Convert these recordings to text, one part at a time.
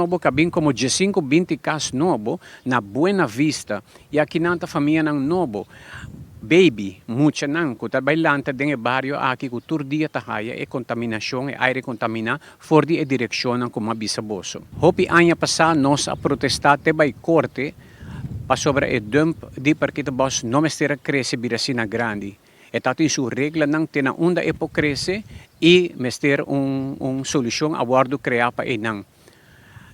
Novo cabin como 15-20 casos novo na Buena Vista e aqui nanta família ng novo baby mucha nang kuta bailanta denge bario aqui ku turdia tahaya e contaminação e aire contamina for di e direção ng kumabisa boso. Hopi anya pasa nos a protestate by korte pa sobre e dump di Parkietenbos no mestera cresce birasina grandi. E tato isu regla ng tinaunda e po cresce e mester solusyon awardo crea pa enang.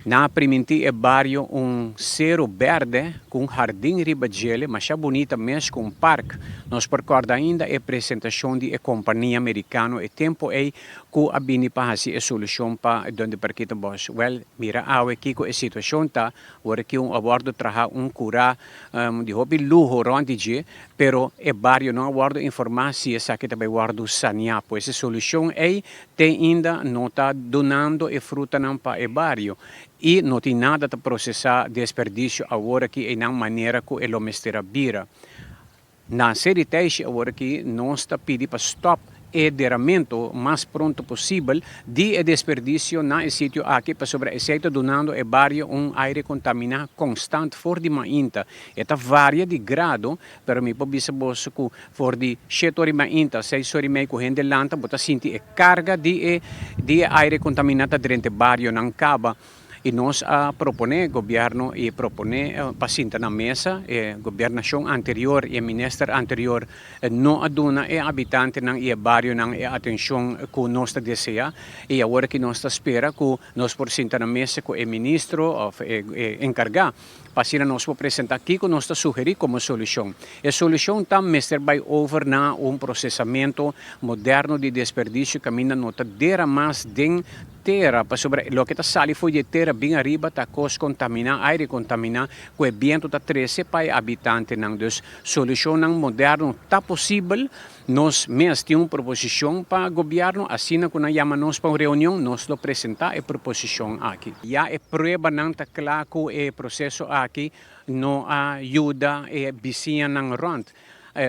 Na priminti e bario Sero verde com jardim riba gele, mas é bonita mesmo com parque. Nós recorda ainda a apresentação de companhia americana e tempo é que a bini pa hasi a solução pa donde Parkietenbos. Well, mira awe kiko a situação ta, ora que awardo traha cura de hobby luho ronde je, pero e bario não awardo informasi sa que também awardo sania, pois a solução é tem ainda nota donando e fruta não pa e bario. E não tem nada para processar desperdicio agora que é na maneira que ele mestera bira. Na Sero Teishi agora que nós está pedindo para stop e deramento mais pronto possível de desperdicio na sítio aqui para sobre esse donando e bario aire contaminado constante for de mainta. Eta varia de grado, pero mi po bisa boso ku for de 7 ore mainta, 6 ore mai ku hende lanta, bota sinti e carga de aire contaminado durante bario ng caba. E nós propone, governo e propone pasinta na mesa, governação anterior e minister anterior não aduna e habitante ng bario ng atencion que nós deseja e agora que nós espera que nós pasinta na mesa com o ministro encarga pasina nós vou apresentar aqui que nós sugerir como solução. A solução está mester by over na processamento moderno de desperdício que mina nota dera mais den terra para sobre lo que está sali foi de terra bem arriba tá cos contamina aire contamina que viento tá 13 para habitante nang dus solução nang moderno tá possível nós mesmo temos proposição para governo assim que nós chamamos para reunião nós lo apresentar a proposição aqui já é prova nang tá claro que o processo aqui não ajuda e vizinha nang rond.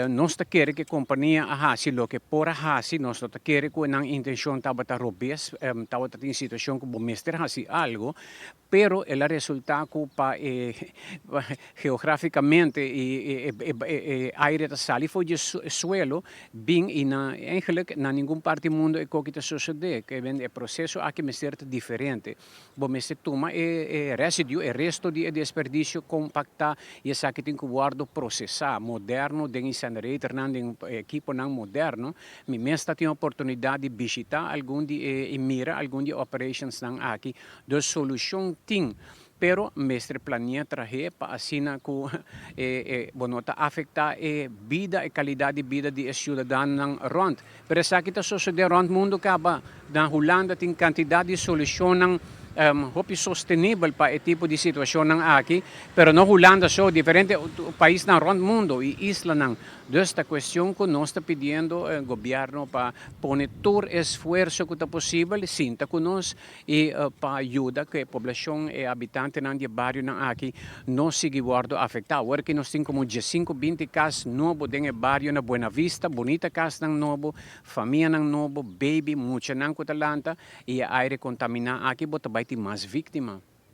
Nós queremos que a companhia hasi lo que por hasi nós queremos que a intenção estava a robes estava em situação que o mestre hasi algo pero el resultado para geográficamente aire da sali foi de suelo bem e eigenlijk na nenhum parte do mundo é que está sucede que o processo aqui é diferente o mestre toma residue o resto de desperdício compacta e essa que tem que guardo processar moderno de incinerator nang equipo nang moderno mi mestre tem a oportunidade de visitar algum de mira algum de operations nang aqui de solução ting pero mestre planeia trazer para assina que bonota afetar vida e qualidade de vida de ciudadano ng rond. Pero sa kita suceder rond mundo kaba na Holanda tem quantidade de solução ng hopi sustainable pa tipo de situação ng aqui, pero no Holanda so diferente país ng rond mundo e isla ng desta questão que nós está pedindo governo para poner todo esforço que está possível sinta que nós e para ajuda que a população e habitante ng bario ng aqui não se guardo afetar. Agora que nós temos como 15-20 casos novo dentro do bario na Buena Vista, bonita casa ng novo, família ng novo, baby, mucha ng kutalanta e aire contaminado aqui bota vai ter mais vítima.